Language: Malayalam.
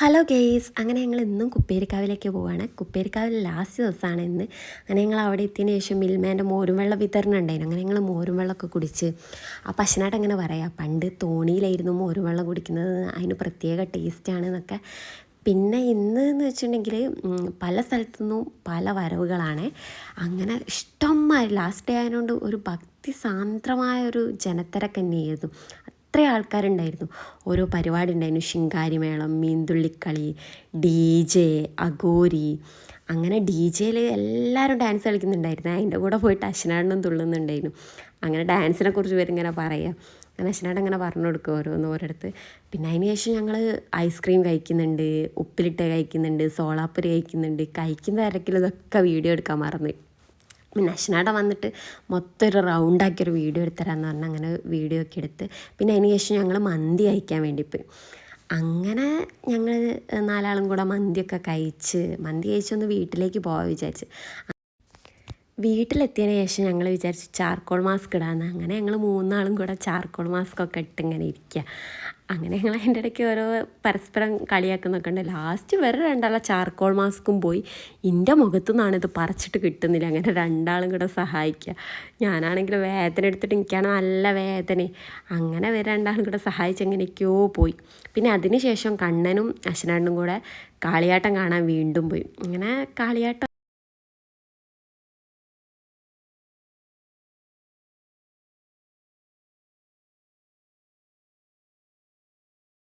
ഹലോ ഗെയ്സ്, അങ്ങനെ ഞങ്ങൾ ഇന്നും കുപ്പേരിക്കാവിലേക്ക് പോവുകയാണ്. കുപ്പേരിക്കാവിൽ ലാസ്റ്റ് ദിവസമാണ് ഇന്ന്. അങ്ങനെ ഞങ്ങൾ അവിടെ എത്തിയതിന് ശേഷം മിൽമേൻ്റെ മോരും വെള്ളം വിതരണം ഉണ്ടായിരുന്നു. അങ്ങനെ ഞങ്ങൾ മോരും വെള്ളമൊക്കെ കുടിച്ച് പശനായിട്ട് അങ്ങനെ പറയാം, പണ്ട് തോണിയിലായിരുന്നു മോരും വെള്ളം കുടിക്കുന്നത്, അതിന് പ്രത്യേക ടേസ്റ്റാണ് എന്നൊക്കെ. പിന്നെ ഇന്ന് എന്ന് വെച്ചിട്ടുണ്ടെങ്കിൽ പല സ്ഥലത്തുനിന്നും പല വരവുകളാണ്. അങ്ങനെ ഇഷ്ടംമായി ലാസ്റ്റ് ഡേ ആയതുകൊണ്ട് ഒരു ഭക്തി സാന്ദ്രമായൊരു ജനത്തിരക്ക് തന്നെയായിരുന്നു. അത്രയും ആൾക്കാരുണ്ടായിരുന്നു. ഓരോ പരിപാടി ഉണ്ടായിരുന്നു, ശിങ്കാരിമേളം, മീൻതുള്ളിക്കളി, ഡി ജെ, അഘോരി. അങ്ങനെ ഡി ജെയിൽ എല്ലാവരും ഡാൻസ് കളിക്കുന്നുണ്ടായിരുന്നു. അതിൻ്റെ കൂടെ പോയിട്ട് അശ്വനാടനും തുള്ളുന്നുണ്ടായിരുന്നു. അങ്ങനെ ഡാൻസിനെ കുറിച്ച് ഇവരിങ്ങനെ പറയുക, അങ്ങനെ അശ്വനാടൻ അങ്ങനെ പറഞ്ഞു കൊടുക്കും ഓരോരുത്തർ. പിന്നെ അതിന് ശേഷം ഞങ്ങൾ ഐസ്ക്രീം കഴിക്കുന്നുണ്ട്, ഉപ്പിലിട്ട് കഴിക്കുന്നുണ്ട്, സോളാപ്പൂരി കഴിക്കുന്നുണ്ട്. കഴിക്കുന്ന തിരക്കിൽ ഇതൊക്കെ വീഡിയോ എടുക്കാൻ മറന്നു. പിന്നെ അശ്വനാട വന്നിട്ട് മൊത്തം ഒരു റൗണ്ടാക്കിയൊരു വീഡിയോ എടുത്തരാമെന്ന് പറഞ്ഞാൽ അങ്ങനെ വീഡിയോ ഒക്കെ എടുത്ത്. പിന്നെ അതിന് ശേഷം ഞങ്ങൾ മന്തി കഴിക്കാൻ വേണ്ടി പോയി. അങ്ങനെ ഞങ്ങൾ നാലാളും കൂടെ മന്തിയൊക്കെ മന്തി കഴിച്ചൊന്ന് വീട്ടിലേക്ക് പോകാൻ വിചാരിച്ച്. വീട്ടിലെത്തിയതിന് ശേഷം ഞങ്ങൾ വിചാരിച്ചു ചാർക്കോൾ മാസ്ക് ഇടാമെന്ന്. അങ്ങനെ ഞങ്ങൾ മൂന്നാളും കൂടെ ചാർക്കോൾ മാസ്കൊക്കെ ഇട്ട് ഇങ്ങനെ ഇരിക്കുക. അങ്ങനെ ഞങ്ങൾ അതിൻ്റെ ഇടയ്ക്ക് ഓരോ പരസ്പരം കളിയാക്കുന്നൊക്കെ ഉണ്ട്. ലാസ്റ്റ് വേറെ രണ്ടാളെ ചാർക്കോൾ മാസ്കും പോയി. എൻ്റെ മുഖത്തു നിന്നാണ് ഇത് പറിച്ചിട്ട് കിട്ടുന്നില്ല. അങ്ങനെ രണ്ടാളും കൂടെ സഹായിക്കുക. ഞാനാണെങ്കിൽ വേദന എടുത്തിട്ട് എനിക്കാണ് നല്ല വേദന. അങ്ങനെ വേറെ രണ്ടാളും കൂടെ സഹായിച്ച് എങ്ങനെയൊക്കെയോ പോയി. പിന്നെ അതിന് ശേഷം കണ്ണനും അശ്വനാടനും കൂടെ കാളിയാട്ടം കാണാൻ വീണ്ടും പോയി. അങ്ങനെ കാളിയാട്ടം